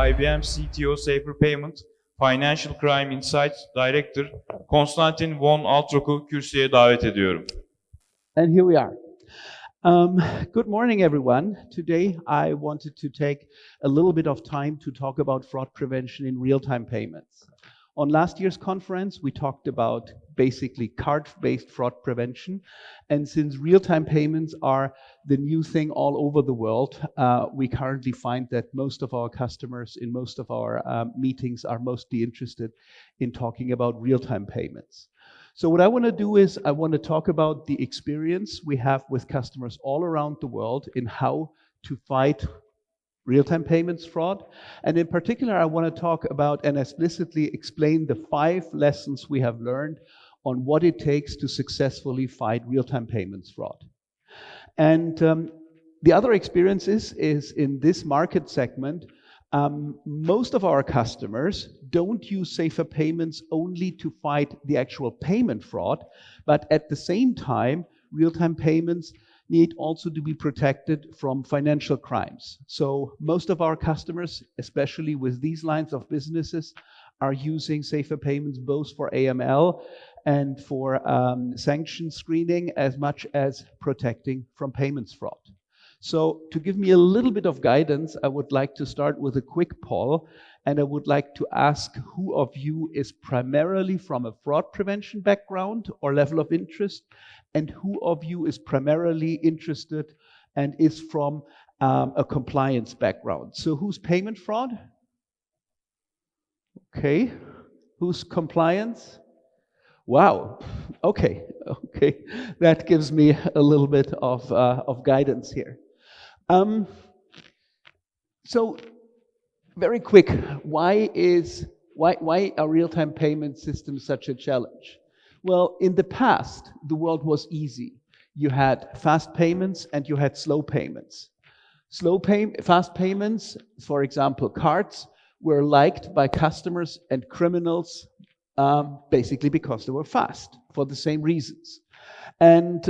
IBM CTO Safer Payment, Financial Crime Insights Director Constantin von Altrock'u kürsüye davet ediyorum. And here we are. Good morning, everyone. Today, I wanted to take a little bit of time to talk about fraud prevention in real-time payments. On last year's conference, we talked about basically card-based fraud prevention. And since real-time payments are the new thing all over the world, we currently find that most of our customers in most of our meetings are mostly interested in talking about real-time payments. So what I want to do is I want to talk about the experience we have with customers all around the world in how to fight real-time payments fraud. And in particular, I want to talk about and explicitly explain the 5 lessons we have learned on what it takes to successfully fight real-time payments fraud. And the other experience is in this market segment, most of our customers don't use safer payments only to fight the actual payment fraud, but at the same time, real-time payments need also to be protected from financial crimes. So most of our customers, especially with these lines of businesses, are using safer payments both for AML and for sanction screening as much as protecting from payments fraud. So to give me a little bit of guidance, I would like to start with a quick poll, and I would like to ask who of you is primarily from a fraud prevention background or level of interest, and who of you is primarily interested and is from a compliance background. So who's payment fraud? Okay. Who's compliance? Wow. Okay. That gives me a little bit of guidance here. So very quick, why are real-time payment systems such a challenge? Well, in the past, the world was easy. You had fast payments and you had slow payments. Fast payments, for example, cards, were liked by customers and criminals basically because they were fast for the same reasons. And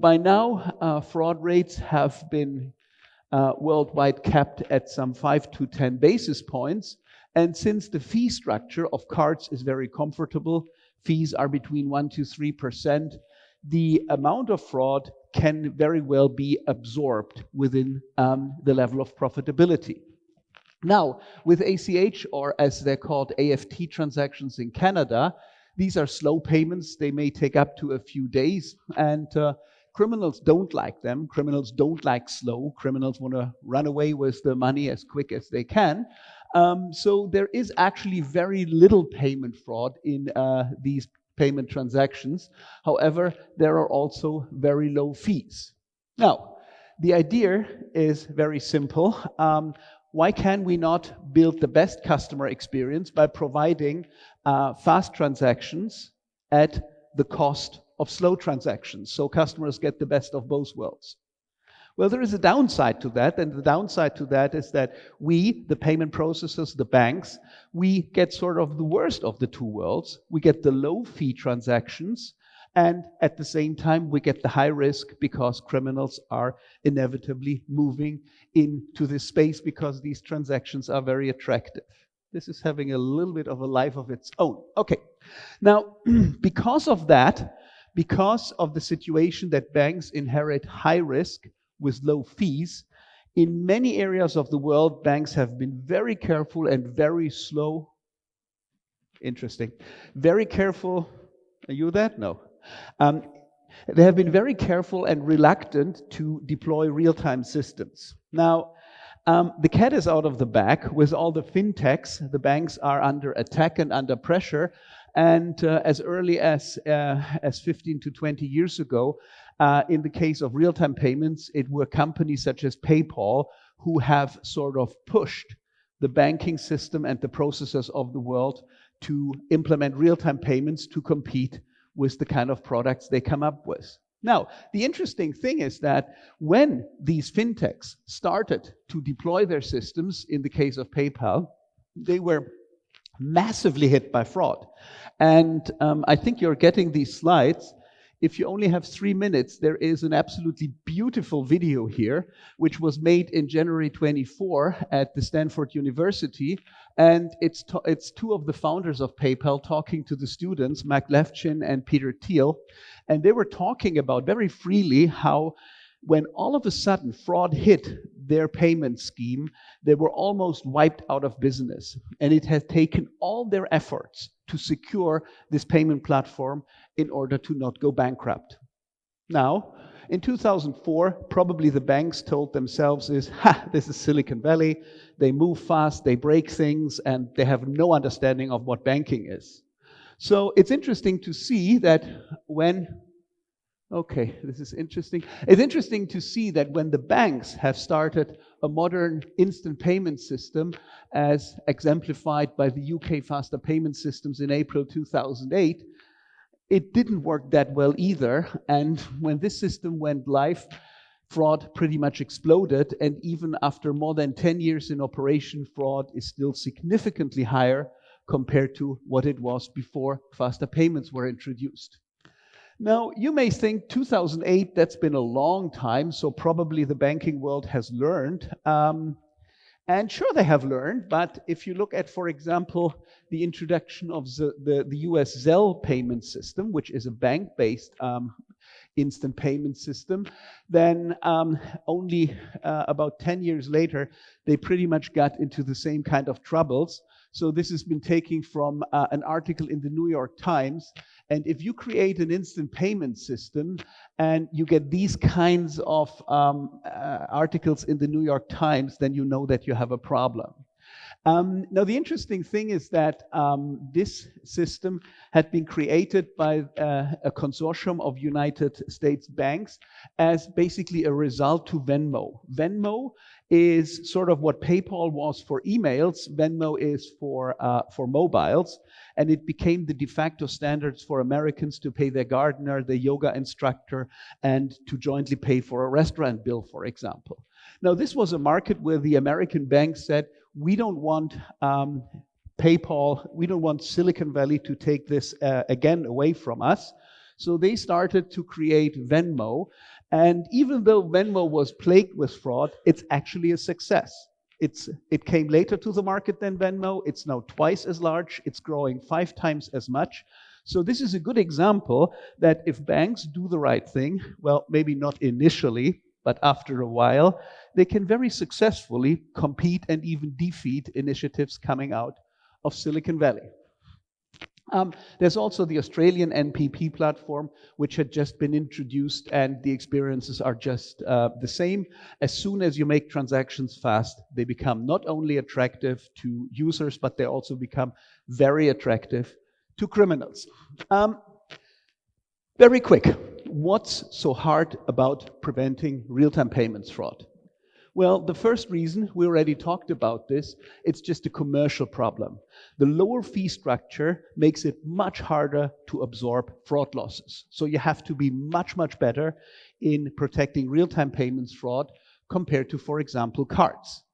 by now, fraud rates have been worldwide capped at some 5 to 10 basis points. And since the fee structure of cards is very comfortable, fees are between 1% to 3%, the amount of fraud can very well be absorbed within the level of profitability. Now, with ACH, or as they're called, AFT transactions in Canada, these are slow payments. They may take up to a few days, and criminals don't like them. Criminals don't like slow. Criminals want to run away with the money as quick as they can. So there is actually very little payment fraud in these payment transactions. However, there are also very low fees. Now, the idea is very simple. Why can we not build the best customer experience by providing fast transactions at the cost of slow transactions, so customers get the best of both worlds? Well, there is a downside to that, and the downside to that is that we, the payment processors, the banks, we get sort of the worst of the two worlds. We get the low fee transactions, and at the same time, we get the high risk because criminals are inevitably moving into this space because these transactions are very attractive. This is having a little bit of a life of its own. Okay, now, because of that, because of the situation that banks inherit high risk with low fees, in many areas of the world, banks have been very careful and very slow. Interesting. Very careful. Are you that? No. They have been very careful and reluctant to deploy real-time systems. Now, the cat is out of the bag. With all the fintechs, the banks are under attack and under pressure. And as early as 15 to 20 years ago, in the case of real-time payments, it were companies such as PayPal who have sort of pushed the banking system and the processors of the world to implement real-time payments to compete with the kind of products they come up with. Now, the interesting thing is that when these fintechs started to deploy their systems, in the case of PayPal, they were massively hit by fraud. And I think you're getting these slides. if you only have 3 minutes, there is an absolutely beautiful video here, which was made in January 24 at the Stanford University. And it's two of the founders of PayPal talking to the students, Mac Levchin and Peter Thiel. And they were talking about very freely how when all of a sudden fraud hit their payment scheme, they were almost wiped out of business. And it had taken all their efforts to secure this payment platform in order to not go bankrupt. Now, in 2004, probably the banks told themselves this is Silicon Valley. They move fast, they break things, and they have no understanding of what banking is. So it's interesting to see that this is interesting. It's interesting to see that when the banks have started a modern instant payment system, as exemplified by the UK faster payment systems in April 2008, it didn't work that well either. And when this system went live, fraud pretty much exploded. And even after more than 10 years in operation, fraud is still significantly higher compared to what it was before faster payments were introduced. Now, you may think 2008, that's been a long time, so probably the banking world has learned. And sure, they have learned, but if you look at, for example, the introduction of the US Zelle payment system, which is a bank-based instant payment system, then only about 10 years later, they pretty much got into the same kind of troubles. So this has been taken from an article in the New York Times. And if you create an instant payment system and you get these kinds of articles in the New York Times, then you know that you have a problem. Now, the interesting thing is that this system had been created by a consortium of United States banks as basically a result to Venmo. Venmo is sort of what PayPal was for emails. Venmo is for mobiles, and it became the de facto standards for Americans to pay their gardener, their yoga instructor, and to jointly pay for a restaurant bill, for example. Now, this was a market where the American banks said, we don't want PayPal, we don't want Silicon Valley to take this again away from us. So they started to create Venmo. And even though Venmo was plagued with fraud, it's actually a success. It came later to the market than Venmo. It's now twice as large. It's growing 5 times as much. So this is a good example that if banks do the right thing, well, maybe not initially, but after a while, they can very successfully compete and even defeat initiatives coming out of Silicon Valley. There's also the Australian NPP platform, which had just been introduced, and the experiences are just the same. As soon as you make transactions fast, they become not only attractive to users, but they also become very attractive to criminals. Very quick, what's so hard about preventing real-time payments fraud? Well, the first reason, we already talked about this, it's just a commercial problem. The lower fee structure makes it much harder to absorb fraud losses. So you have to be much, much better in protecting real-time payments fraud compared to, for example, cards.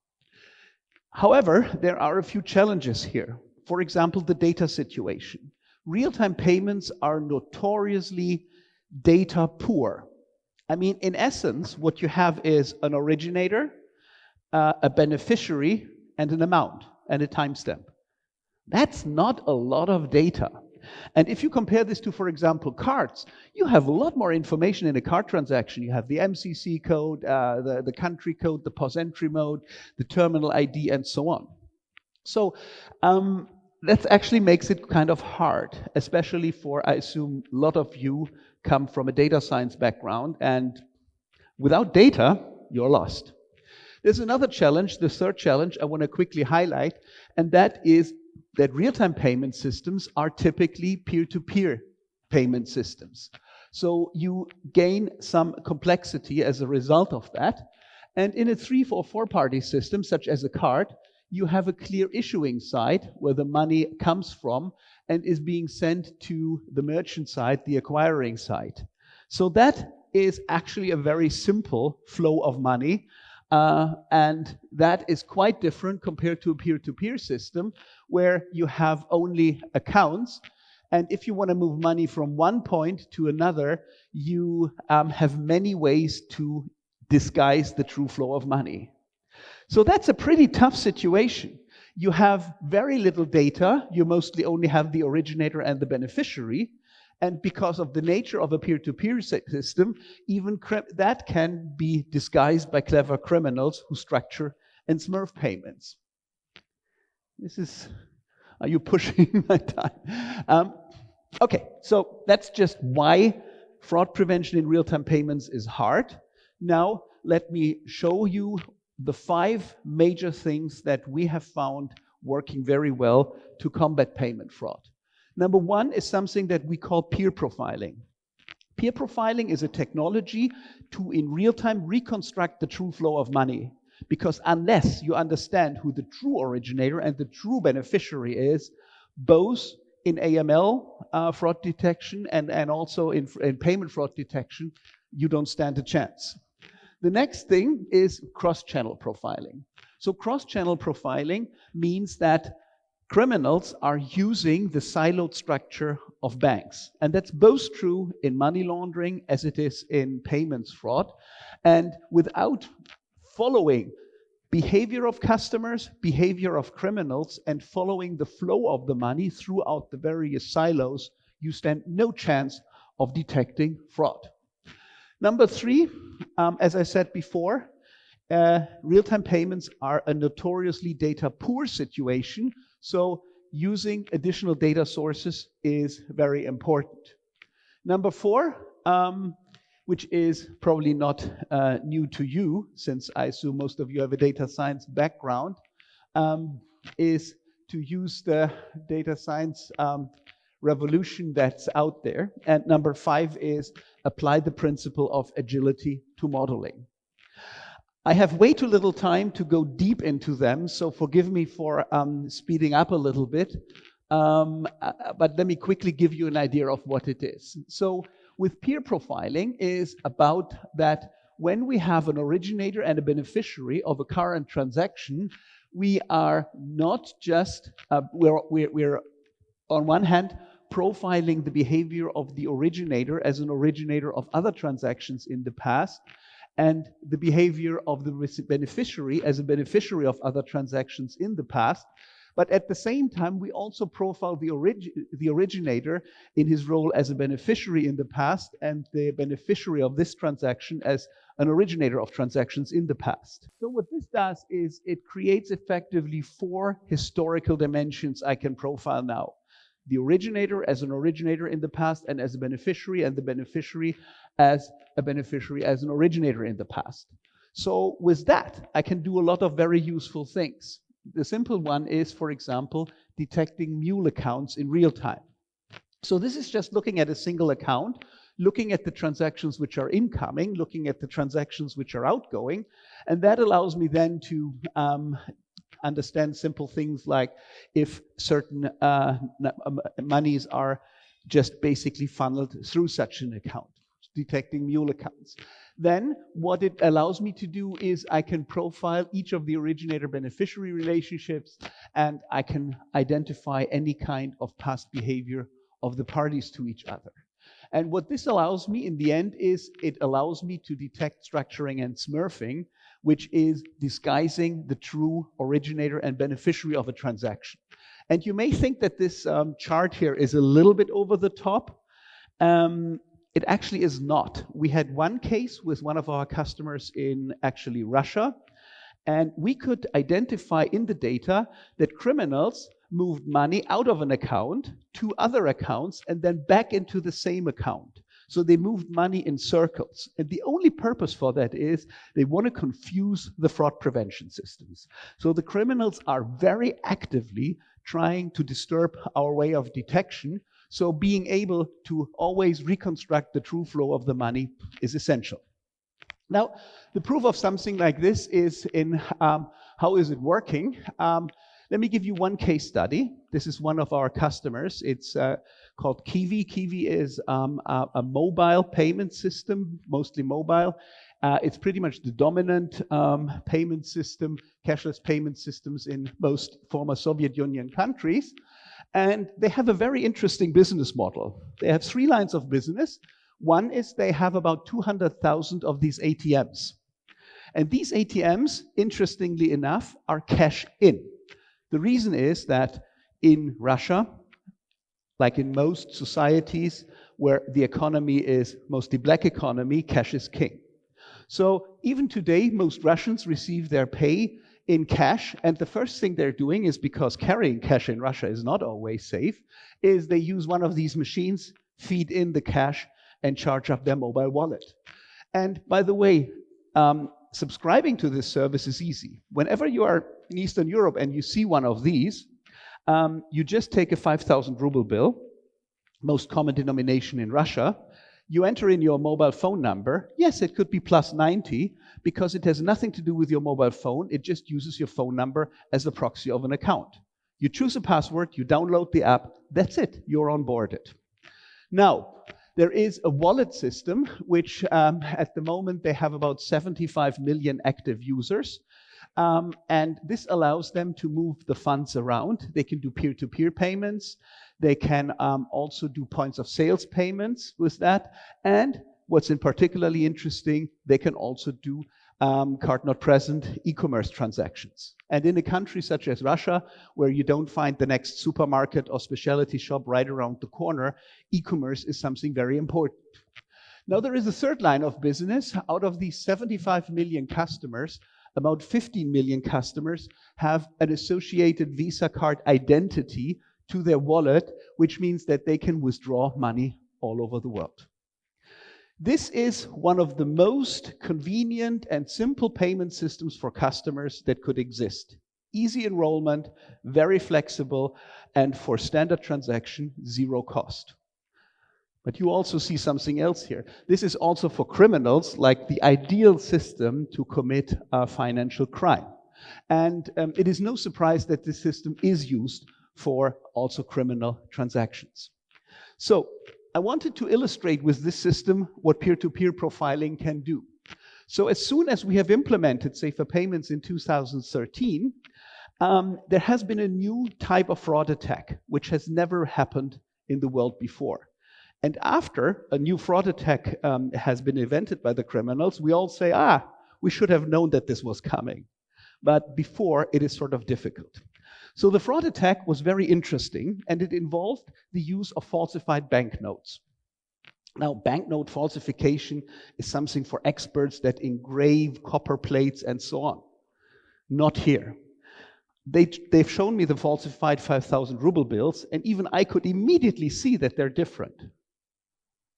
However, there are a few challenges here. For example, the data situation. Real-time payments are notoriously data poor. I mean, in essence, what you have is an originator, a beneficiary, and an amount, and a timestamp. That's not a lot of data. And if you compare this to, for example, cards, you have a lot more information in a card transaction. You have the MCC code, the country code, the POS entry mode, the terminal ID, and so on. So that actually makes it kind of hard, especially for, I assume, a lot of you come from a data science background, and without data, you're lost. There's another challenge, the third challenge I want to quickly highlight, and that is that real-time payment systems are typically peer-to-peer payment systems. So you gain some complexity as a result of that. And in a 3 or 4-party system, such as a card, you have a clear issuing side where the money comes from and is being sent to the merchant side, the acquiring side. So that is actually a very simple flow of money. And that is quite different compared to a peer-to-peer system where you have only accounts And if you want to move money from one point to another, you have many ways to disguise the true flow of money. So that's a pretty tough situation. You have very little data. You mostly only have the originator and the beneficiary. And because of the nature of a peer-to-peer system, even that can be disguised by clever criminals who structure and smurf payments. This is, are you pushing my time? Okay, so that's just why fraud prevention in real-time payments is hard. Now, let me show you the 5 major things that we have found working very well to combat payment fraud. Number 1 is something that we call peer profiling. Peer profiling is a technology to, in real time, reconstruct the true flow of money. Because unless you understand who the true originator and the true beneficiary is, both in AML fraud detection and also in payment fraud detection, you don't stand a chance. The next thing is cross-channel profiling. So cross-channel profiling means that criminals are using the siloed structure of banks. And that's both true in money laundering as it is in payments fraud. And without following behavior of customers, behavior of criminals, and following the flow of the money throughout the various silos, you stand no chance of detecting fraud. Number 3, as I said before, real-time payments are a notoriously data poor situation, so using additional data sources is very important. Number 4, which is probably not new to you, since I assume most of you have a data science background, is to use the data science revolution that's out there. And number 5 is apply the principle of agility to modeling. I have way too little time to go deep into them, so forgive me for speeding up a little bit. But let me quickly give you an idea of what it is. So with peer profiling is about that when we have an originator and a beneficiary of a current transaction, we are not just, we're on one hand profiling the behavior of the originator as an originator of other transactions in the past, and the behavior of the beneficiary as a beneficiary of other transactions in the past. But at the same time, we also profile the originator in his role as a beneficiary in the past and the beneficiary of this transaction as an originator of transactions in the past. So what this does is it creates effectively 4 historical dimensions I can profile now. The originator as an originator in the past and as a beneficiary, and the beneficiary as a beneficiary as an originator in the past. So with that, I can do a lot of very useful things. The simple one is, for example, detecting mule accounts in real time. So this is just looking at a single account, looking at the transactions which are incoming, looking at the transactions which are outgoing, and that allows me then to understand simple things like if certain monies are just basically funneled through such an account, detecting mule accounts. Then what it allows me to do is I can profile each of the originator-beneficiary relationships, and I can identify any kind of past behavior of the parties to each other. And what this allows me in the end is it allows me to detect structuring and smurfing, which is disguising the true originator and beneficiary of a transaction. And you may think that this chart here is a little bit over the top. It actually is not. We had one case with one of our customers in actually Russia, and we could identify in the data that criminals moved money out of an account to other accounts and then back into the same account. So they moved money in circles. And the only purpose for that is they want to confuse the fraud prevention systems. So the criminals are very actively trying to disturb our way of detection. So being able to always reconstruct the true flow of the money is essential. Now, the proof of something like this is in how is it working? Let me give you one case study. This is one of our customers. It's called Kiwi. Kiwi is a mobile payment system, mostly mobile. It's pretty much the dominant payment system, cashless payment systems in most former Soviet Union countries. And they have a very interesting business model. They have 3 lines of business. One is they have about 200,000 of these ATMs. And these ATMs, interestingly enough, are cash in. The reason is that in Russia, like in most societies where the economy is mostly black economy, cash is king. So even today, most Russians receive their pay in cash, and the first thing they're doing is, because carrying cash in Russia is not always safe, is they use one of these machines, feed in the cash, and charge up their mobile wallet. And by the way, subscribing to this service is easy. Whenever you are in Eastern Europe and you see one of these, you just take a 5,000 ruble bill, most common denomination in Russia. You enter in your mobile phone number. Yes, it could be plus 90 because it has nothing to do with your mobile phone. It just uses your phone number as a proxy of an account. You choose a password, you download the app, that's it, you're onboarded. Now, there is a wallet system, which at the moment they have about 75 million active users. And this allows them to move the funds around. They can do peer-to-peer payments. They can also do points of sales payments with that. And what's particularly interesting, they can also do card not present e-commerce transactions. And in a country such as Russia, where you don't find the next supermarket or specialty shop right around the corner, e-commerce is something very important. Now there is a third line of business. Out of these 75 million customers, about 15 million customers have an associated Visa card identity to their wallet, which means that they can withdraw money all over the world. This is one of the most convenient and simple payment systems for customers that could exist. Easy enrollment, very flexible, and for standard transaction, 0 cost. But you also see something else here. This is also for criminals, like the ideal system to commit financial crime. And it is no surprise that this system is used for also criminal transactions. So I wanted to illustrate with this system what peer-to-peer profiling can do. So as soon as we have implemented Safer Payments in 2013, there has been a new type of fraud attack, which has never happened in the world before. And after a new fraud attack has been invented by the criminals, we all say, we should have known that this was coming. But before, it is sort of difficult. So the fraud attack was very interesting, and it involved the use of falsified banknotes. Now, banknote falsification is something for experts that engrave copper plates and so on. Not here. They've shown me the falsified 5,000 ruble bills, and even I could immediately see that they're different.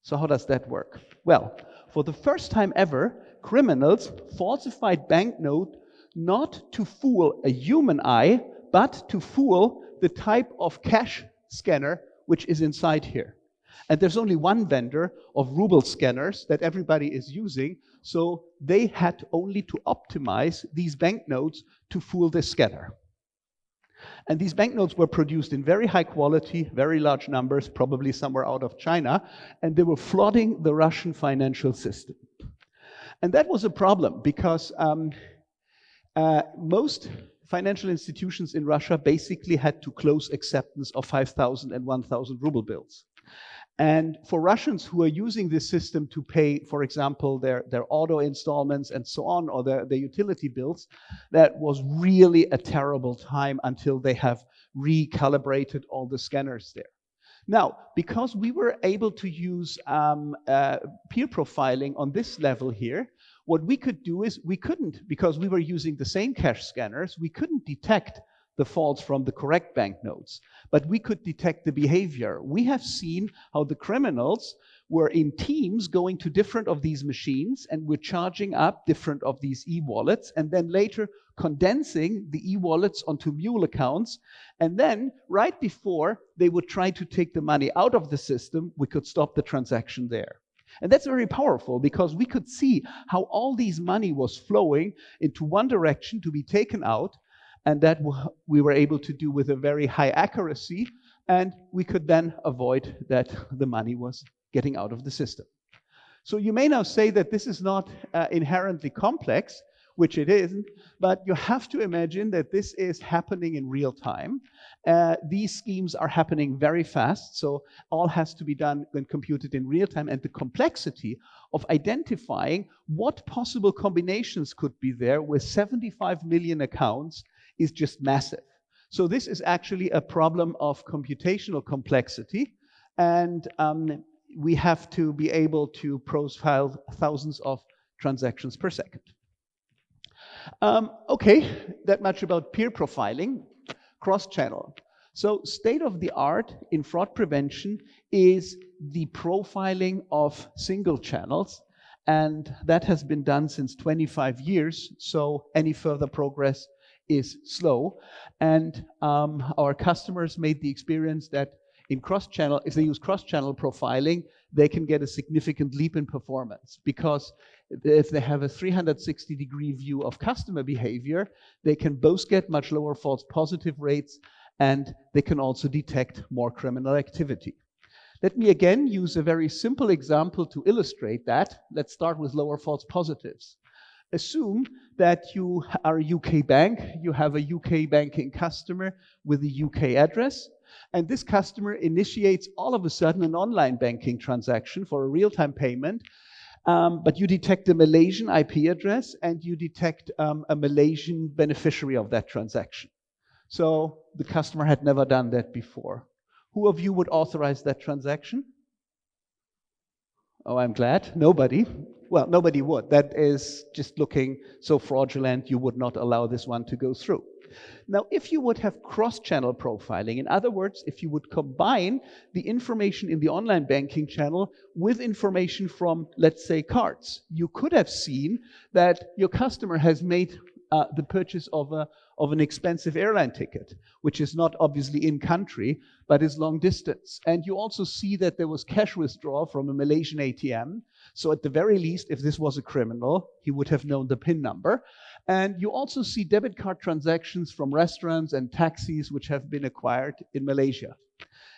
So how does that work? Well, for the first time ever, criminals falsified banknote not to fool a human eye, but to fool the type of cash scanner which is inside here. And there's only one vendor of ruble scanners that everybody is using, so they had only to optimize these banknotes to fool this scanner. And these banknotes were produced in very high quality, very large numbers, probably somewhere out of China, and they were flooding the Russian financial system. And that was a problem because most financial institutions in Russia basically had to close acceptance of 5,000 and 1,000 ruble bills. And for Russians who are using this system to pay, for example, their auto installments and so on, or their utility bills, that was really a terrible time until they have recalibrated all the scanners there. Now, because we were able to use peer profiling on this level here, what we could do is we couldn't, because we were using the same cash scanners, we couldn't detect the faults from the correct banknotes, but we could detect the behavior. We have seen how the criminals were in teams going to different of these machines and were charging up different of these e-wallets, and then later condensing the e-wallets onto mule accounts. And then right before they would try to take the money out of the system, we could stop the transaction there. And that's very powerful because we could see how all these money was flowing into one direction to be taken out, and that we were able to do with a very high accuracy, and we could then avoid that the money was getting out of the system. So you may now say that this is not inherently complex. which it isn't, but you have to imagine that this is happening in real time. These schemes are happening very fast, so all has to be done and computed in real time, and the complexity of identifying what possible combinations could be there with 75 million accounts is just massive. So this is actually a problem of computational complexity, and we have to be able to profile thousands of transactions per second. Okay, that much about peer profiling. Cross-channel. So state of the art in fraud prevention is the profiling of single channels, and that has been done since 25 years, so any further progress is slow. And our customers made the experience that in cross-channel, if they use cross-channel profiling, they can get a significant leap in performance, because if they have a 360-degree view of customer behavior, they can both get much lower false positive rates, and they can also detect more criminal activity. Let me again use a very simple example to illustrate that. Let's start with lower false positives. Assume that you are a UK bank, you have a UK banking customer with a UK address, and this customer initiates all of a sudden an online banking transaction for a real-time payment, but you detect a Malaysian IP address and you detect a Malaysian beneficiary of that transaction. So the customer had never done that before. Who of you would authorize that transaction? Oh, I'm glad. Nobody. Well, nobody would. That is just looking so fraudulent, you would not allow this one to go through. Now, if you would have cross-channel profiling, in other words, if you would combine the information in the online banking channel with information from, let's say, cards, you could have seen that your customer has made the purchase of an expensive airline ticket, which is not obviously in country, but is long distance. And you also see that there was cash withdrawal from a Malaysian ATM. So at the very least, if this was a criminal, he would have known the PIN number. And you also see debit card transactions from restaurants and taxis which have been acquired in Malaysia.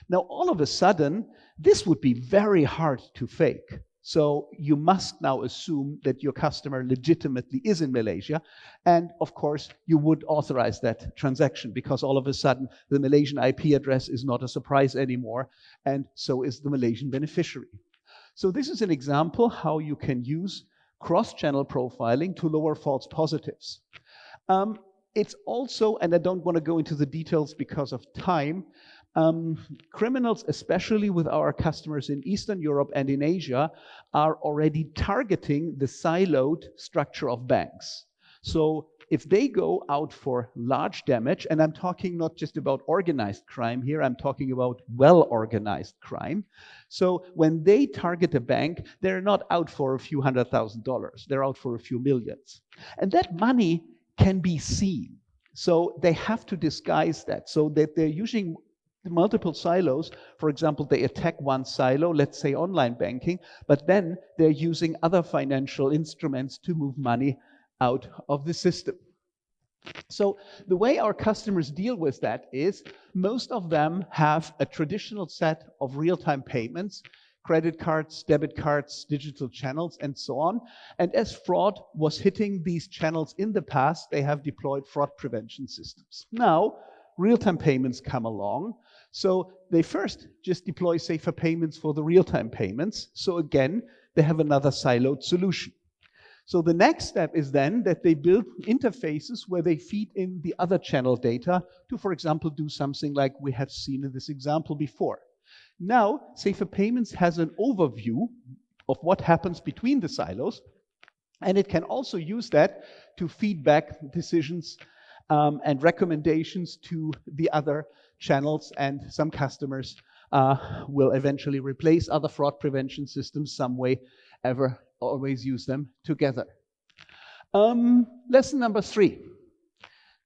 Now, all of a sudden, this would be very hard to fake. So you must now assume that your customer legitimately is in Malaysia. And of course, you would authorize that transaction, because all of a sudden, the Malaysian IP address is not a surprise anymore, and so is the Malaysian beneficiary. So this is an example how you can use cross-channel profiling to lower false positives. It's also, and I don't want to go into the details because of time, criminals, especially with our customers in Eastern Europe and in Asia, are already targeting the siloed structure of banks. So if they go out for large damage, and I'm talking not just about organized crime here, I'm talking about well-organized crime. So when they target a bank, they're not out for a few $100,000, they're out for a few millions. And that money can be seen. So they have to disguise that, so that they're using multiple silos. For example, they attack one silo, let's say online banking, but then they're using other financial instruments to move money out of the system. So the way our customers deal with that is most of them have a traditional set of real-time payments, credit cards, debit cards, digital channels, and so on. And as fraud was hitting these channels in the past, they have deployed fraud prevention systems. Now, real-time payments come along. So they first just deploy safer payments for the real-time payments. So again, they have another siloed solution. So the next step is then that they build interfaces where they feed in the other channel data to, for example, do something like we have seen in this example before. Now, Safer Payments has an overview of what happens between the silos, and it can also use that to feed back decisions and recommendations to the other channels, and some customers will eventually replace other fraud prevention systems some way, always use them together. Lesson number 3.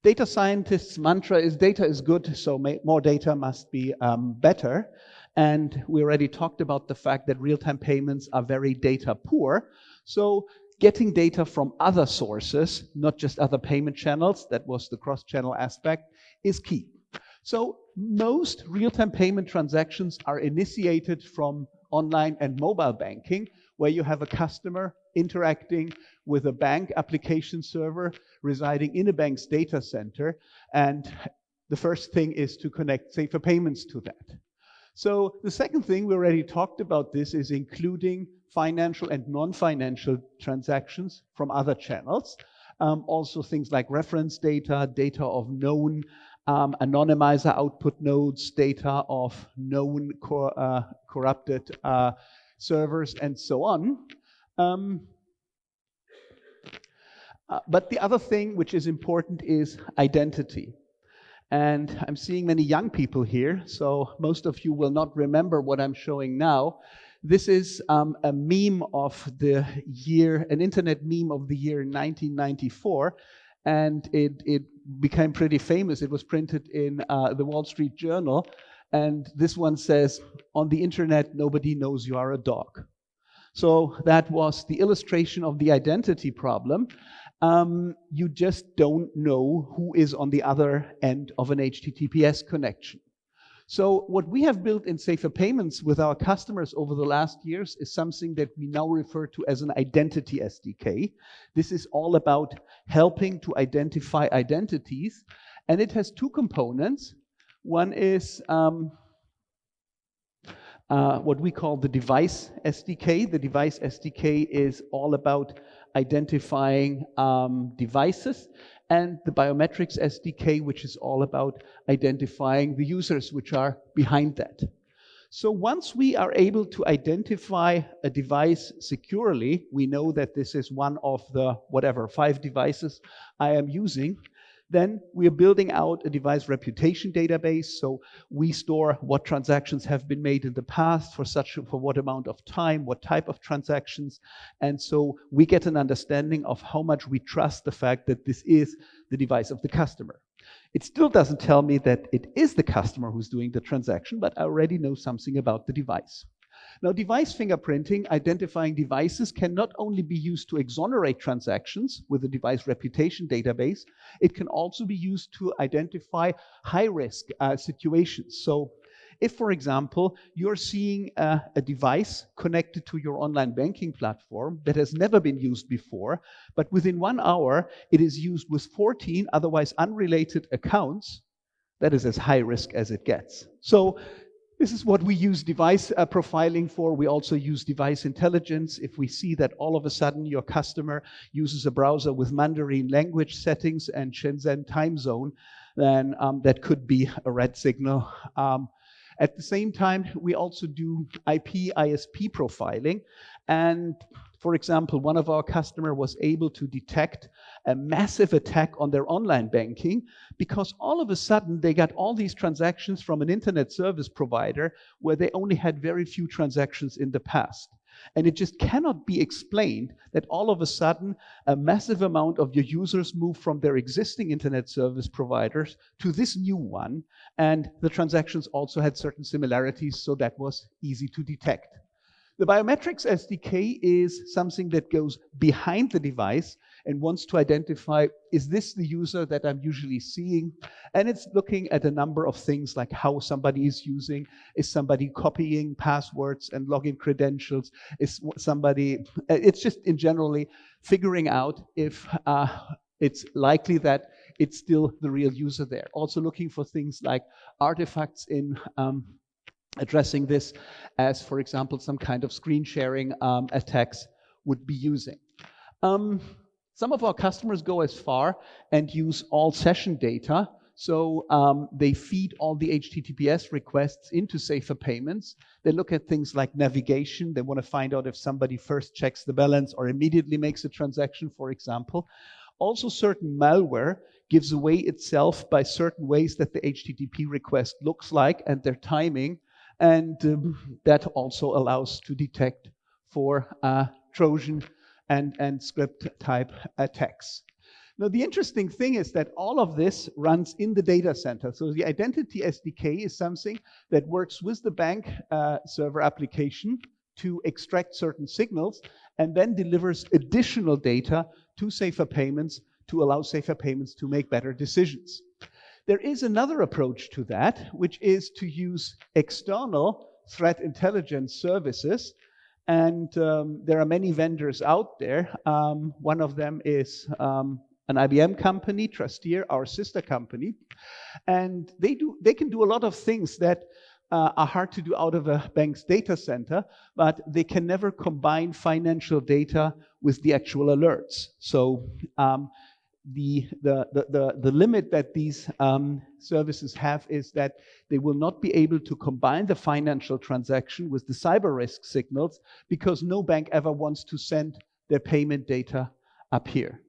Data scientists' mantra is data is good, so more data must be better. And we already talked about the fact that real-time payments are very data poor. So getting data from other sources, not just other payment channels, that was the cross-channel aspect, is key. So most real-time payment transactions are initiated from online and mobile banking, where you have a customer interacting with a bank application server residing in a bank's data center. And the first thing is to connect Safer Payments to that. So the second thing, we already talked about this, is including financial and non-financial transactions from other channels. Also things like reference data, data of known anonymizer output nodes, data of known corrupted servers, and so on. But the other thing which is important is identity. And I'm seeing many young people here, so most of you will not remember what I'm showing now. This is a meme of the year, an internet meme of the year 1994, and it became pretty famous. It was printed in the Wall Street Journal, and this one says, "On the internet, nobody knows you are a dog." So that was the illustration of the identity problem. You just don't know who is on the other end of an HTTPS connection. So what we have built in Safer Payments with our customers over the last years is something that we now refer to as an Identity Sdk. This is all about helping to identify identities, and it has two components. One is what we call the Device Sdk. The Device Sdk is all about identifying devices, and the Biometrics Sdk, which is all about identifying the users which are behind that. So once we are able to identify a device securely, we know that this is one of the, 5 devices I am using, then we are building out a device reputation database. So we store what transactions have been made in the past, for what amount of time, what type of transactions. And so we get an understanding of how much we trust the fact that this is the device of the customer. It still doesn't tell me that it is the customer who's doing the transaction, but I already know something about the device. Now, device fingerprinting, identifying devices, can not only be used to exonerate transactions with a device reputation database, it can also be used to identify high-risk situations. So if, for example, you're seeing a device connected to your online banking platform that has never been used before, but within 1 hour, it is used with 14 otherwise unrelated accounts, that is as high risk as it gets. So this is what we use device profiling for. We also use device intelligence. If we see that all of a sudden your customer uses a browser with Mandarin language settings and Shenzhen time zone, then that could be a red signal. At the same time, we also do IP ISP profiling. And for example, one of our customers was able to detect a massive attack on their online banking because all of a sudden they got all these transactions from an internet service provider where they only had very few transactions in the past. And it just cannot be explained that all of a sudden a massive amount of your users move from their existing internet service providers to this new one. And the transactions also had certain similarities, so that was easy to detect. The Biometrics Sdk is something that goes behind the device and wants to identify, is this the user that I'm usually seeing? And it's looking at a number of things like how somebody is using, is somebody copying passwords and login credentials, is somebody, it's just in generally figuring out if it's likely that it's still the real user there. Also looking for things like artifacts in addressing this, as for example, some kind of screen sharing attacks would be using. Some of our customers go as far and use all session data. So they feed all the HTTPS requests into Safer Payments. They look at things like navigation. They want to find out if somebody first checks the balance or immediately makes a transaction, for example. Also, certain malware gives away itself by certain ways that the HTTP request looks like and their timing. And that also allows to detect for Trojan and script type attacks. Now, the interesting thing is that all of this runs in the data center. So the Identity Sdk is something that works with the bank server application to extract certain signals and then delivers additional data to Safer Payments to allow Safer Payments to make better decisions. There is another approach to that, which is to use external threat intelligence services. And there are many vendors out there. One of them is an IBM company, Trusteer, our sister company. And they can do a lot of things that are hard to do out of a bank's data center, but they can never combine financial data with the actual alerts. So the limit that these services have is that they will not be able to combine the financial transaction with the cyber risk signals, because no bank ever wants to send their payment data up here.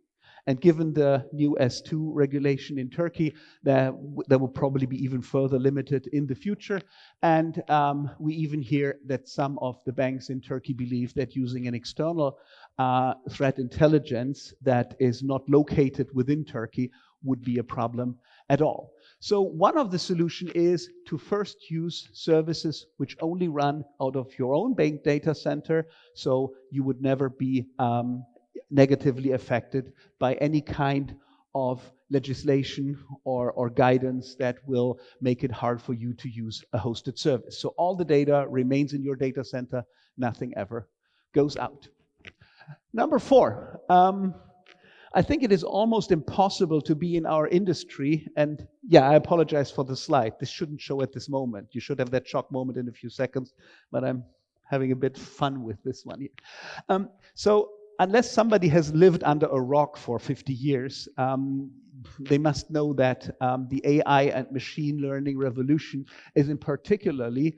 And given the new S2 regulation in Turkey, that will probably be even further limited in the future. And we even hear that some of the banks in Turkey believe that using an external threat intelligence that is not located within Turkey would be a problem at all. So one of the solutions is to first use services which only run out of your own bank data center, so you would never be negatively affected by any kind of legislation or guidance that will make it hard for you to use a hosted service. So all the data remains in your data center, nothing ever goes out. Number 4, I think it is almost impossible to be in our industry, and yeah, I apologize for the slide. This shouldn't show at this moment. You should have that shock moment in a few seconds, but I'm having a bit fun with this one here. So unless somebody has lived under a rock for 50 years, they must know that the AI and machine learning revolution is in particularly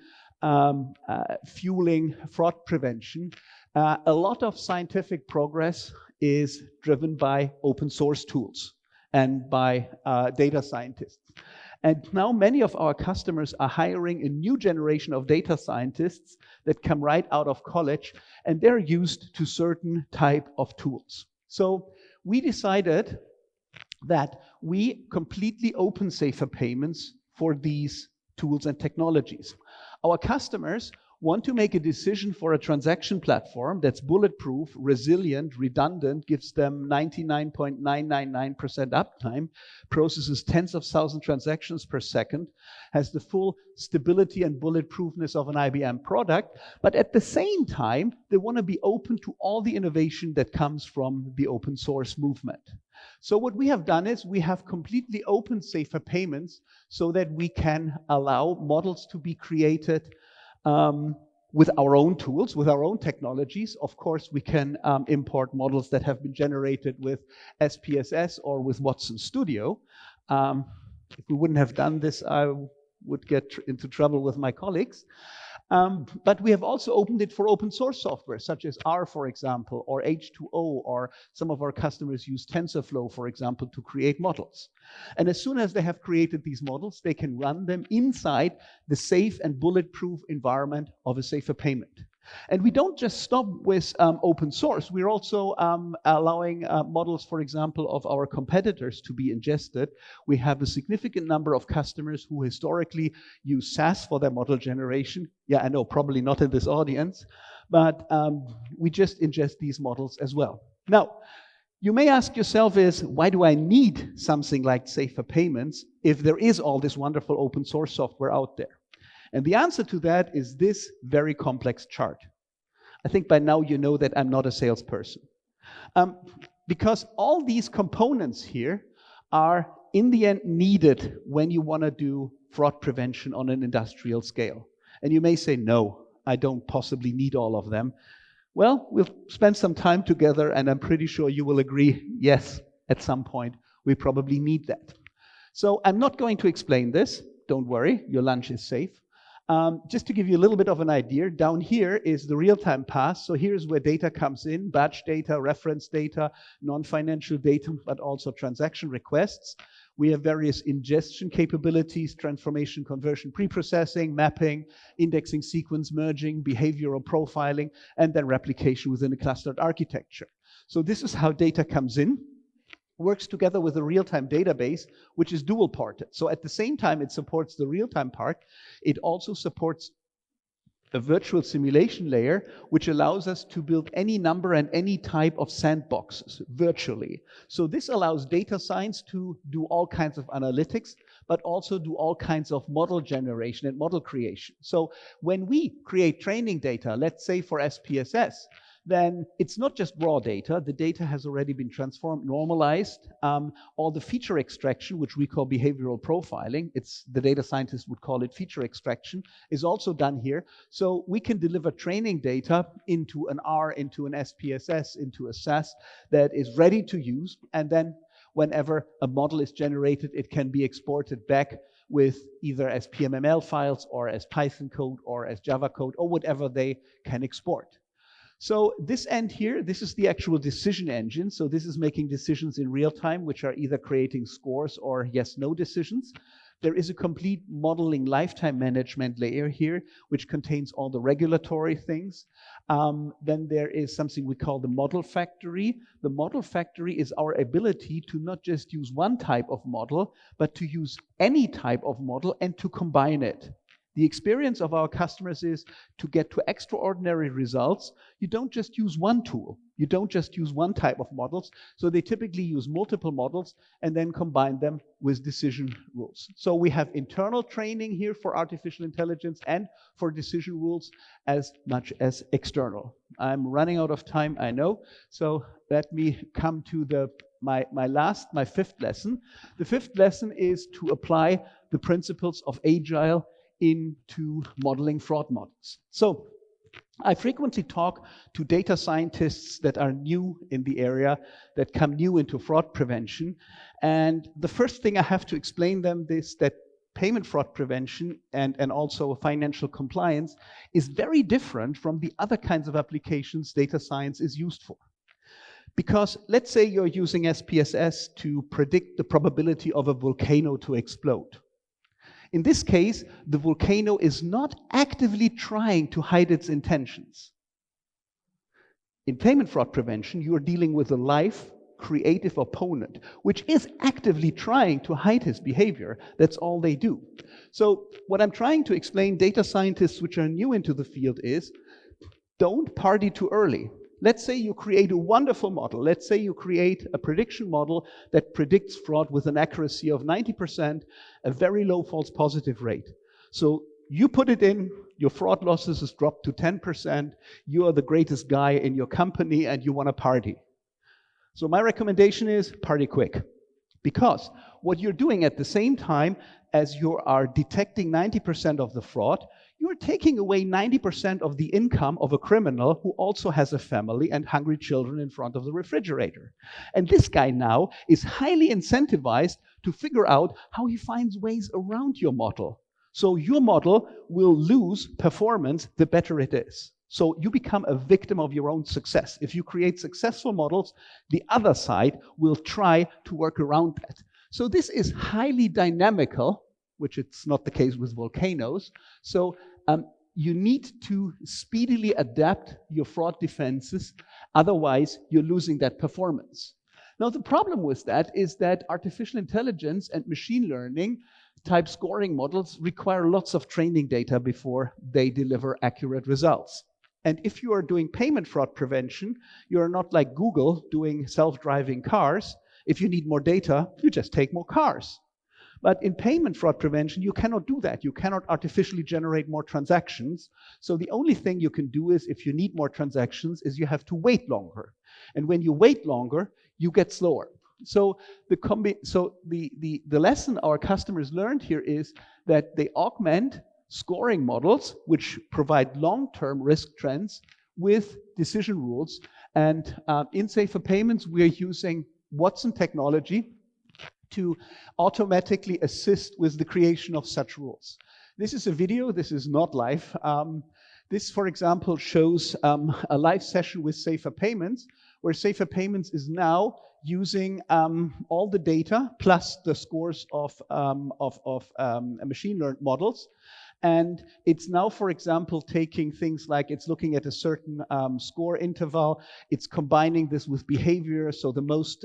fueling fraud prevention. A lot of scientific progress is driven by open source tools and by data scientists. And now many of our customers are hiring a new generation of data scientists that come right out of college, and they're used to certain type of tools. So we decided that we completely open safer payments for these tools and technologies. Our customers want to make a decision for a transaction platform that's bulletproof, resilient, redundant, gives them 99.999% uptime, processes tens of thousands of transactions per second, has the full stability and bulletproofness of an IBM product, but at the same time, they want to be open to all the innovation that comes from the open source movement. So what we have done is we have completely open safer payments so that we can allow models to be created with our own tools, with our own technologies. Of course, we can import models that have been generated with SPSS or with Watson Studio. If we wouldn't have done this, I would get into trouble with my colleagues. But we have also opened it for open source software, such as R, for example, or H2O, or some of our customers use TensorFlow, for example, to create models. And as soon as they have created these models, they can run them inside the safe and bulletproof environment of a safer payment. And we don't just stop with open source. We're also allowing models, for example, of our competitors to be ingested. We have a significant number of customers who historically use SAS for their model generation. Yeah, I know, probably not in this audience, but we just ingest these models as well. Now, you may ask yourself is, why do I need something like safer payments if there is all this wonderful open source software out there? And the answer to that is this very complex chart. I think by now you know that I'm not a salesperson. Because all these components here are in the end needed when you want to do fraud prevention on an industrial scale. And you may say, no, I don't possibly need all of them. Well, we'll spend some time together and I'm pretty sure you will agree, yes, at some point we probably need that. So I'm not going to explain this. Don't worry, your lunch is safe. Just to give you a little bit of an idea, down here is the real-time path. So here's where data comes in, batch data, reference data, non-financial data, but also transaction requests. We have various ingestion capabilities, transformation, conversion, pre-processing, mapping, indexing, sequence merging, behavioral profiling, and then replication within a clustered architecture. So this is how data comes in. Works together with a real-time database, which is dual-parted. So at the same time it supports the real-time part, it also supports a virtual simulation layer, which allows us to build any number and any type of sandboxes virtually. So this allows data science to do all kinds of analytics, but also do all kinds of model generation and model creation. So when we create training data, let's say for SPSS, then it's not just raw data. The data has already been transformed, normalized. All the feature extraction, which we call behavioral profiling, the data scientists would call it feature extraction, is also done here. So we can deliver training data into an R, into an SPSS, into a SAS that is ready to use. And then whenever a model is generated, it can be exported back with either as PMML files or as Python code or as Java code or whatever they can export. So this end here, this is the actual decision engine. So this is making decisions in real time, which are either creating scores or yes/no decisions. There is a complete modeling lifetime management layer here, which contains all the regulatory things. Then there is something we call the model factory. The model factory is our ability to not just use one type of model, but to use any type of model and to combine it. The experience of our customers is to get to extraordinary results. You don't just use one tool. You don't just use one type of models. So they typically use multiple models and then combine them with decision rules. So we have internal training here for artificial intelligence and for decision rules as much as external. I'm running out of time, I know. So let me come to my fifth lesson. The fifth lesson is to apply the principles of agile into modeling fraud models. So I frequently talk to data scientists that are new in the area, that come new into fraud prevention. And the first thing I have to explain them is that payment fraud prevention and also financial compliance is very different from the other kinds of applications data science is used for. Because let's say you're using SPSS to predict the probability of a volcano to explode. In this case, the volcano is not actively trying to hide its intentions. In payment fraud prevention, you are dealing with a live, creative opponent, which is actively trying to hide his behavior. That's all they do. So what I'm trying to explain data scientists which are new into the field is, don't party too early. Let's say you create a wonderful model. Let's say you create a prediction model that predicts fraud with an accuracy of 90%, a very low false positive rate. So you put it in, your fraud losses is dropped to 10%, you are the greatest guy in your company and you want to party. So my recommendation is party quick. Because what you're doing at the same time as you are detecting 90% of the fraud, you're taking away 90% of the income of a criminal who also has a family and hungry children in front of the refrigerator. And this guy now is highly incentivized to figure out how he finds ways around your model. So your model will lose performance the better it is. So you become a victim of your own success. If you create successful models, the other side will try to work around that. So this is highly dynamical, which it's not the case with volcanoes. So you need to speedily adapt your fraud defenses, otherwise you're losing that performance. Now the problem with that is that artificial intelligence and machine learning type scoring models require lots of training data before they deliver accurate results. And if you are doing payment fraud prevention, you're not like Google doing self-driving cars. If you need more data, you just take more cars. But in payment fraud prevention, you cannot do that. You cannot artificially generate more transactions. So the only thing you can do is, if you need more transactions, is you have to wait longer. And when you wait longer, you get slower. So the lesson our customers learned here is that they augment scoring models, which provide long-term risk trends, with decision rules. And in Safer Payments, we're using Watson technology to automatically assist with the creation of such rules. This is a video, this is not live. This, for example, shows a live session with Safer Payments, where Safer Payments is now using all the data plus the scores of machine learned models. And it's now, for example, taking things like it's looking at a certain score interval. It's combining this with behavior. So the most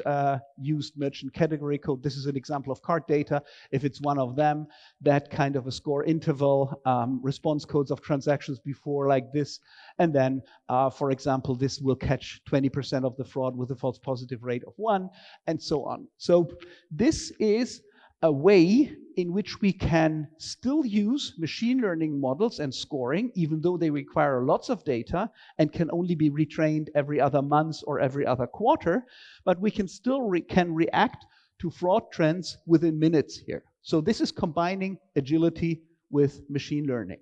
used merchant category code, this is an example of card data. If it's one of them, that kind of a score interval, response codes of transactions before like this. And then, for example, this will catch 20% of the fraud with a false positive rate of 1, and so on. So this is a way in which we can still use machine learning models and scoring, even though they require lots of data and can only be retrained every other month or every other quarter, but we can still react to fraud trends within minutes here. So this is combining agility with machine learning.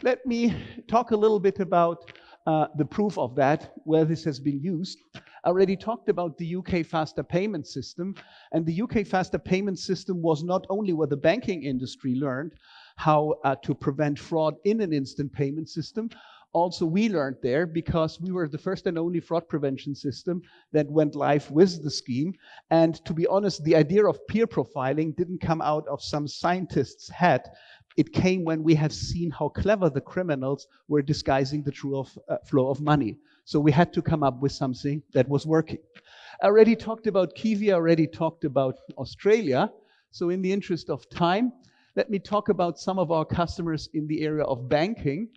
Let me talk a little bit about the proof of that, where this has been used. I already talked about the UK faster payment system, and the UK faster payment system was not only where the banking industry learned how to prevent fraud in an instant payment system, also we learned there because we were the first and only fraud prevention system that went live with the scheme. And to be honest, the idea of peer profiling didn't come out of some scientist's head. It came when we have seen how clever the criminals were disguising the true flow of money. So we had to come up with something that was working. I already talked about Kiwi, I already talked about Australia. So in the interest of time, let me talk about some of our customers in the area of banking.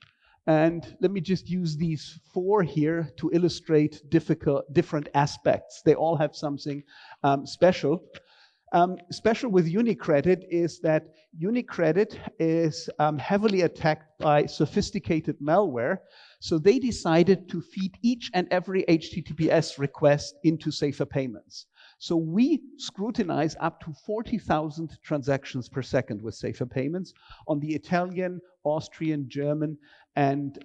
And let me just use these 4 here to illustrate different aspects. They all have something special. Special with UniCredit is that UniCredit is heavily attacked by sophisticated malware. So they decided to feed each and every HTTPS request into Safer Payments. So we scrutinize up to 40,000 transactions per second with Safer Payments on the Italian, Austrian, German, and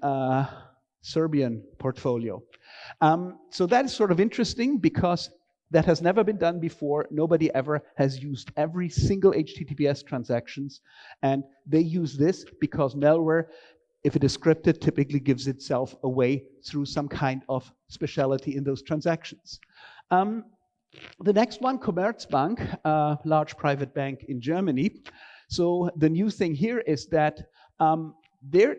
Serbian portfolio. So that is sort of interesting because that has never been done before. Nobody ever has used every single HTTPS transactions. And they use this because malware, if it is scripted, typically gives itself away through some kind of speciality in those transactions. The next one, Commerzbank, a large private bank in Germany. So the new thing here is that their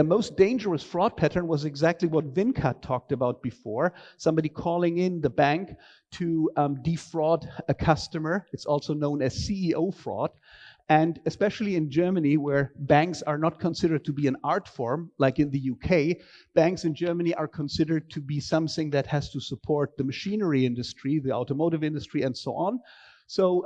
most dangerous fraud pattern was exactly what Vincat talked about before. Somebody calling in the bank to defraud a customer. It's also known as CEO fraud. And especially in Germany, where banks are not considered to be an art form, like in the UK, banks in Germany are considered to be something that has to support the machinery industry, the automotive industry, and so on. So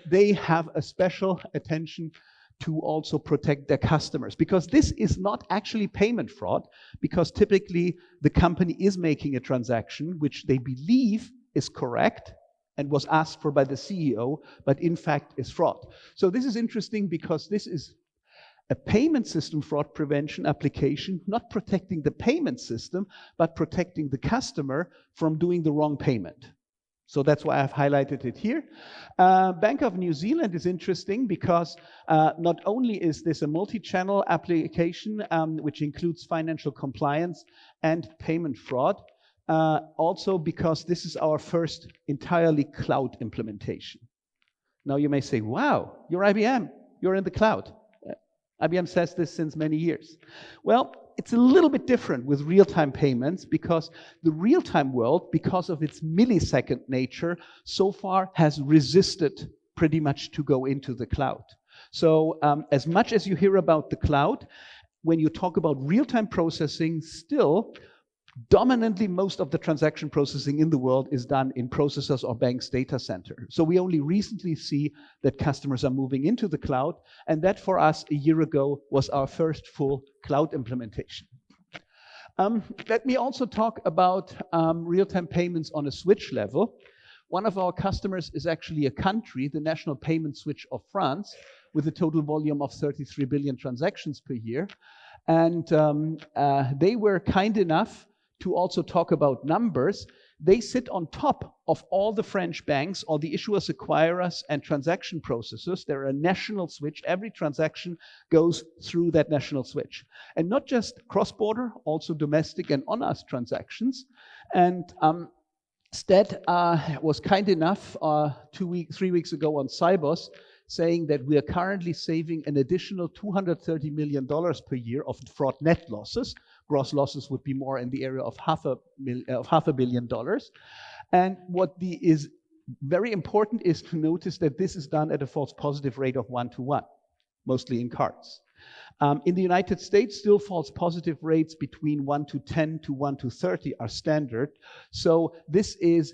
they have a special attention to also protect their customers, because this is not actually payment fraud, because typically the company is making a transaction which they believe is correct and was asked for by the CEO, but in fact is fraud. So this is interesting because this is a payment system fraud prevention application, not protecting the payment system, but protecting the customer from doing the wrong payment. So that's why I've highlighted it here. Bank of New Zealand is interesting because not only is this a multi-channel application, which includes financial compliance and payment fraud, also because this is our first entirely cloud implementation. Now you may say, wow, you're IBM, you're in the cloud. IBM says this since many years. Well, it's a little bit different with real-time payments because the real-time world, because of its millisecond nature, so far has resisted pretty much to go into the cloud. So as much as you hear about the cloud, when you talk about real-time processing, still, dominantly most of the transaction processing in the world is done in processors or banks' data center. So we only recently see that customers are moving into the cloud, and that for us a year ago was our first full cloud implementation. Let me also talk about real-time payments on a switch level. One of our customers is actually a country, the national payment switch of France, with a total volume of 33 billion transactions per year. And they were kind enough to also talk about numbers. They sit on top of all the French banks, all the issuers, acquirers, and transaction processors. They're a national switch. Every transaction goes through that national switch. And not just cross-border, also domestic and on-us transactions. And Stead was kind enough 3 weeks ago on Cybos, saying that we are currently saving an additional $230 million per year of fraud net losses. Gross losses would be more in the area of half a billion dollars. And what is very important is to notice that this is done at a false positive rate of 1-to-1, mostly in cards. In the United States, still false positive rates between 1-to-10 to 1-to-30 are standard. So this is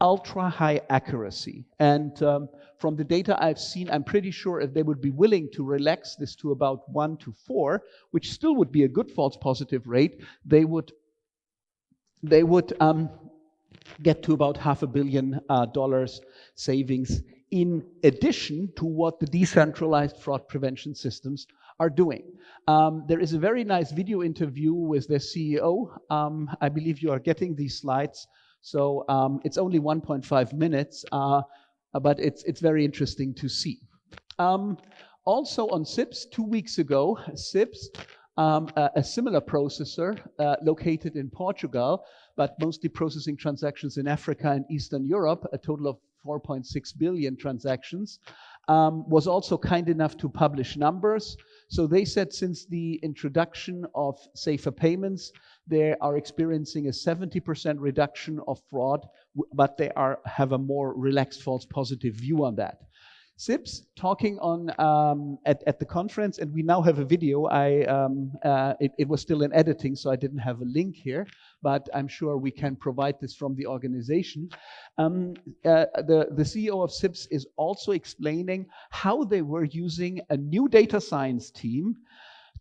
ultra high accuracy. And from the data I've seen, I'm pretty sure if they would be willing to relax this to about 1 to 4, which still would be a good false positive rate, they would get to about $500 million savings in addition to what the decentralized fraud prevention systems are doing. There is a very nice video interview with their CEO. I believe you are getting these slides. So it's only 1.5 minutes, but it's very interesting to see. Also on SIPS, 2 weeks ago, SIPS, a similar processor located in Portugal, but mostly processing transactions in Africa and Eastern Europe, a total of 4.6 billion transactions, was also kind enough to publish numbers. So they said since the introduction of safer payments, they are experiencing a 70% reduction of fraud, but they have a more relaxed false positive view on that. SIPS talking on at the conference, and we now have a video. It was still in editing, so I didn't have a link here, but I'm sure we can provide this from the organization. The CEO of SIPS is also explaining how they were using a new data science team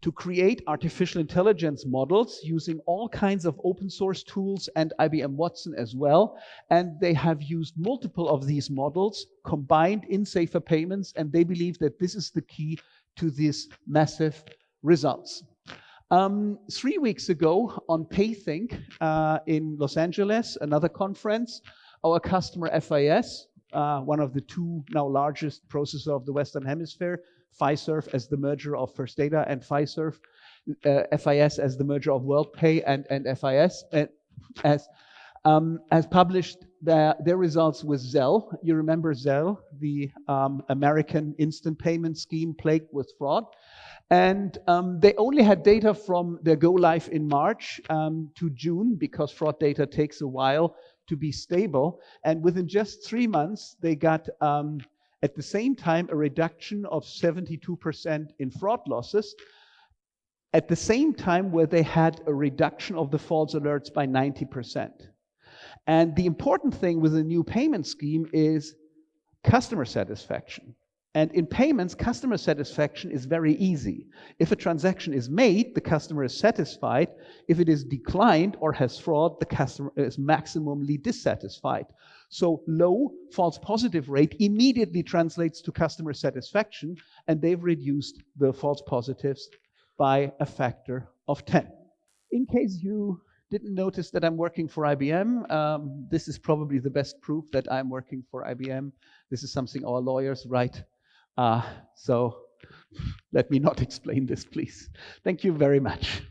to create artificial intelligence models using all kinds of open source tools and IBM Watson as well. And they have used multiple of these models combined in safer payments, and they believe that this is the key to these massive results. 3 weeks ago on PayThink in Los Angeles, another conference, our customer FIS, one of the 2 now largest processors of the Western Hemisphere, Fiserv as the merger of First Data and Fiserv, FIS as the merger of WorldPay and FIS, has published their results with Zelle. You remember Zelle, the American instant payment scheme plagued with fraud. And they only had data from their go live in March to June, because fraud data takes a while to be stable. And within just 3 months, they got at the same time a reduction of 72% in fraud losses, at the same time where they had a reduction of the false alerts by 90%. And the important thing with the new payment scheme is customer satisfaction. And in payments, customer satisfaction is very easy. If a transaction is made, the customer is satisfied. If it is declined or has fraud, the customer is maximally dissatisfied. So low false positive rate immediately translates to customer satisfaction, and they've reduced the false positives by a factor of 10. In case you didn't notice that I'm working for IBM, this is probably the best proof that I'm working for IBM. This is something our lawyers write. So let me not explain this, please. Thank you very much.